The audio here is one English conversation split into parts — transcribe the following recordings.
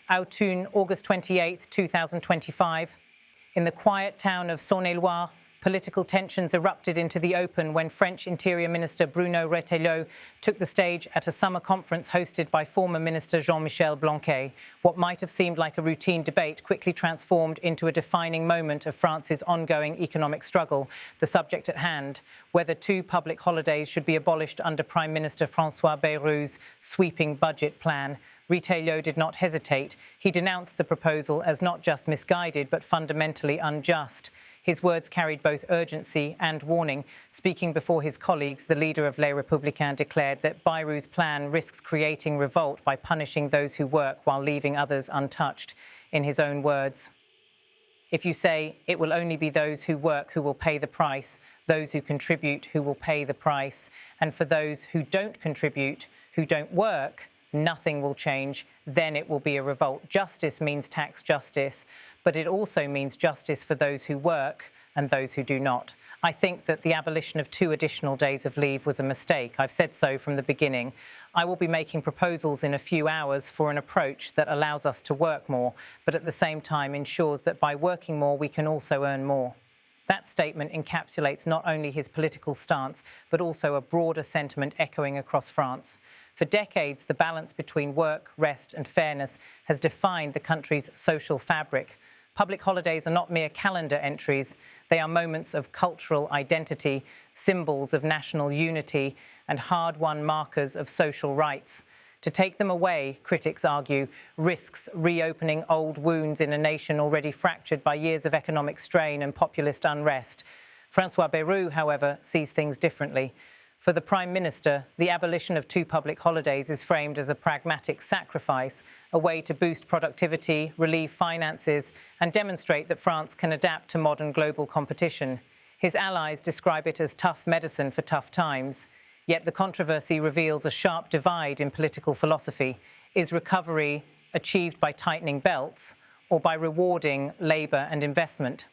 Autun, August 28, 2025. In the quiet town of Saône-et-Loire, political tensions erupted into the open when French Interior Minister Bruno Retailleau took the stage at a summer conference hosted by former Minister Jean-Michel Blanquer. What might have seemed like a routine debate quickly transformed into a defining moment of France's ongoing economic struggle. The subject at hand, whether 2 public holidays should be abolished under Prime Minister François Bayrou's sweeping budget plan. Retailleau did not hesitate. He denounced the proposal as not just misguided, but fundamentally unjust. His words carried both urgency and warning. Speaking before his colleagues, the leader of Les Républicains declared that Bayrou's plan risks creating revolt by punishing those who work while leaving others untouched. In his own words, "If you say it will only be those who work who will pay the price, those who contribute who will pay the price, and for those who don't contribute, who don't work, nothing will change, then it will be a revolt." Justice means tax justice, but it also means justice for those who work and those who do not. I think that the abolition of 2 additional days of leave was a mistake. I've said so from the beginning. I will be making proposals in a few hours for an approach that allows us to work more, but at the same time ensures that by working more, we can also earn more. That statement encapsulates not only his political stance, but also a broader sentiment echoing across France. For decades, the balance between work, rest and fairness has defined the country's social fabric. Public holidays are not mere calendar entries. They are moments of cultural identity, symbols of national unity, and hard-won markers of social rights. To take them away, critics argue, risks reopening old wounds in a nation already fractured by years of economic strain and populist unrest. François Bayrou, however, sees things differently. For the Prime Minister, the abolition of 2 public holidays is framed as a pragmatic sacrifice, a way to boost productivity, relieve finances, and demonstrate that France can adapt to modern global competition. His allies describe it as tough medicine for tough times. Yet the controversy reveals a sharp divide in political philosophy. Is recovery achieved by tightening belts or by rewarding labour and investment?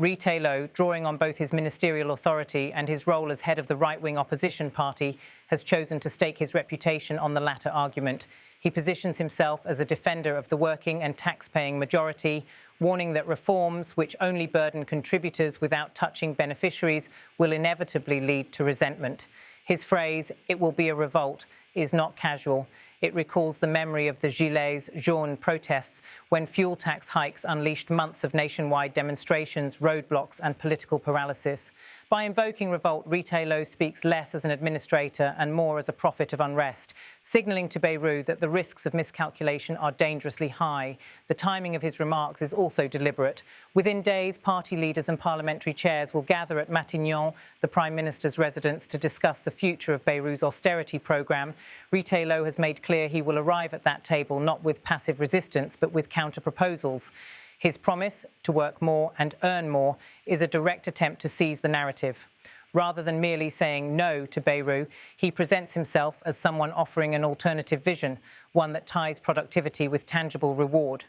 Retailleau, drawing on both his ministerial authority and his role as head of the right-wing opposition party, has chosen to stake his reputation on the latter argument. He positions himself as a defender of the working and tax-paying majority, warning that reforms which only burden contributors without touching beneficiaries will inevitably lead to resentment. His phrase, "it will be a revolt," is not casual. It recalls the memory of the Gilets jaunes protests when fuel tax hikes unleashed months of nationwide demonstrations, roadblocks and political paralysis. By invoking revolt, Retailleau speaks less as an administrator and more as a prophet of unrest, signalling to Bayrou that the risks of miscalculation are dangerously high. The timing of his remarks is also deliberate. Within days, party leaders and parliamentary chairs will gather at Matignon, the Prime Minister's residence, to discuss the future of Bayrou's austerity programme. Retailleau has made clear he will arrive at that table not with passive resistance, but with counter-proposals. His promise to work more and earn more is a direct attempt to seize the narrative. Rather than merely saying no to Bayrou, he presents himself as someone offering an alternative vision, one that ties productivity with tangible reward.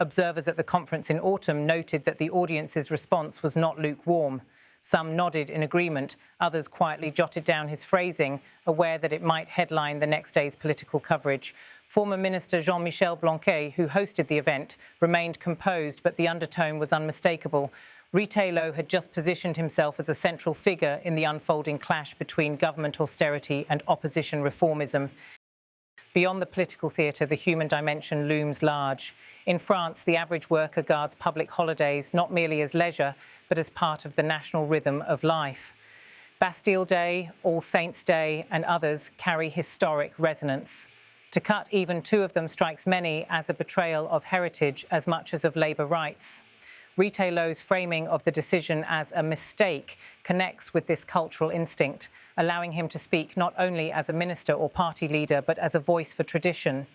Observers at the conference in autumn noted that the audience's response was not lukewarm. Some nodded in agreement, others quietly jotted down his phrasing, aware that it might headline the next day's political coverage. Former Minister Jean-Michel Blanquer, who hosted the event, remained composed, but the undertone was unmistakable. Retailleau had just positioned himself as a central figure in the unfolding clash between government austerity and opposition reformism. Beyond the political theatre, the human dimension looms large. In France, the average worker guards public holidays not merely as leisure, but as part of the national rhythm of life. Bastille Day, All Saints' Day, and others carry historic resonance. To cut even 2 of them strikes many as a betrayal of heritage as much as of labour rights. Retailleau's framing of the decision as a mistake connects with this cultural instinct, allowing him to speak not only as a minister or party leader, but as a voice for tradition.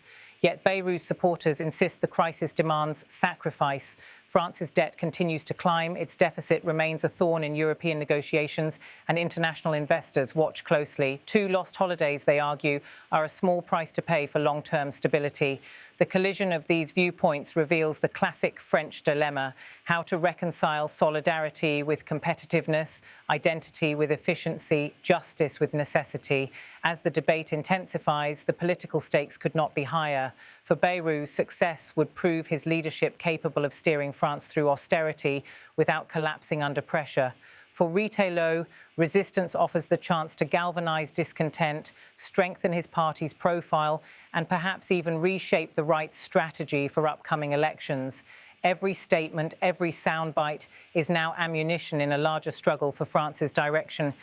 Yet Bayrou's supporters insist the crisis demands sacrifice. France's debt continues to climb, its deficit remains a thorn in European negotiations, and international investors watch closely. 2 lost holidays, they argue, are a small price to pay for long-term stability. The collision of these viewpoints reveals the classic French dilemma: how to reconcile solidarity with competitiveness, identity with efficiency, justice with necessity. As the debate intensifies, the political stakes could not be higher. For Bayrou, success would prove his leadership capable of steering France through austerity without collapsing under pressure. For Retailleau, resistance offers the chance to galvanise discontent, strengthen his party's profile, and perhaps even reshape the right strategy for upcoming elections. Every statement, every soundbite is now ammunition in a larger struggle for France's direction.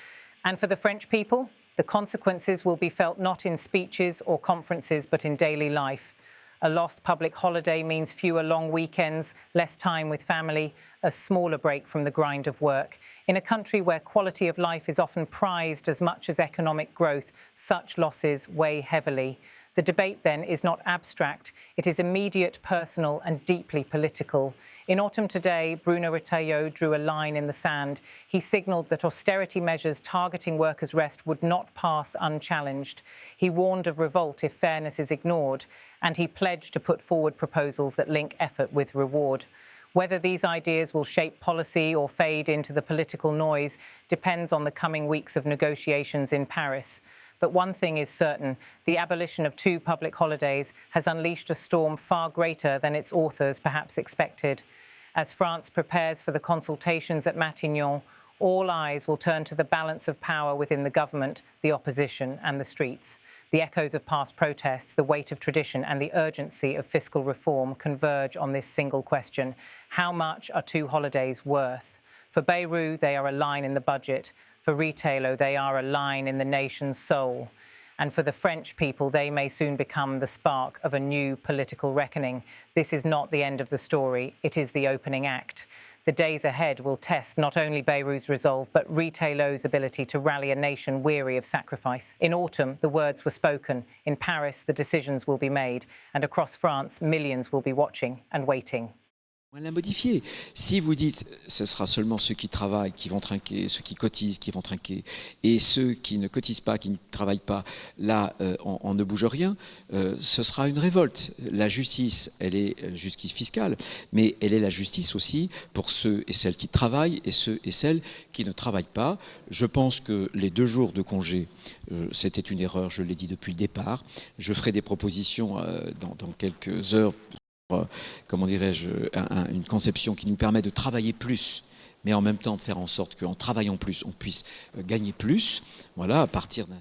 And for the French people, the consequences will be felt not in speeches or conferences, but in daily life. A lost public holiday means fewer long weekends, less time with family, a smaller break from the grind of work. In a country where quality of life is often prized as much as economic growth, such losses weigh heavily. The debate, then, is not abstract. It is immediate, personal, and deeply political. In autumn today, Bruno Retailleau drew a line in the sand. He signalled that austerity measures targeting workers' rest would not pass unchallenged. He warned of revolt if fairness is ignored, and he pledged to put forward proposals that link effort with reward. Whether these ideas will shape policy or fade into the political noise depends on the coming weeks of negotiations in Paris. But one thing is certain: the abolition of 2 public holidays has unleashed a storm far greater than its authors perhaps expected. As France prepares for the consultations at Matignon, all eyes will turn to the balance of power within the government, the opposition, and the streets. The echoes of past protests, the weight of tradition, and the urgency of fiscal reform converge on this single question: how much are 2 holidays worth? For Bayrou, they are a line in the budget. For Retailleau, they are a line in the nation's soul. And for the French people, they may soon become the spark of a new political reckoning. This is not the end of the story. It is the opening act. The days ahead will test not only Bayrou's resolve, but Retailleau's ability to rally a nation weary of sacrifice. In autumn, the words were spoken. In Paris, the decisions will be made. And across France, millions will be watching and waiting. On l'a modifié. Si vous dites ce sera seulement ceux qui travaillent qui vont trinquer, ceux qui cotisent qui vont trinquer, et ceux qui ne cotisent pas, qui ne travaillent pas, là on ne bouge rien, ce sera une révolte. La justice, elle est justice fiscale, mais elle est la justice aussi pour ceux et celles qui travaillent et ceux et celles qui ne travaillent pas. Je pense que les 2 jours de congé, c'était une erreur, je l'ai dit depuis le départ. Je ferai des propositions dans quelques heures. Comment dirais-je, une conception qui nous permet de travailler plus, mais en même temps de faire en sorte qu'en travaillant plus, on puisse gagner plus. Voilà, à partir d'un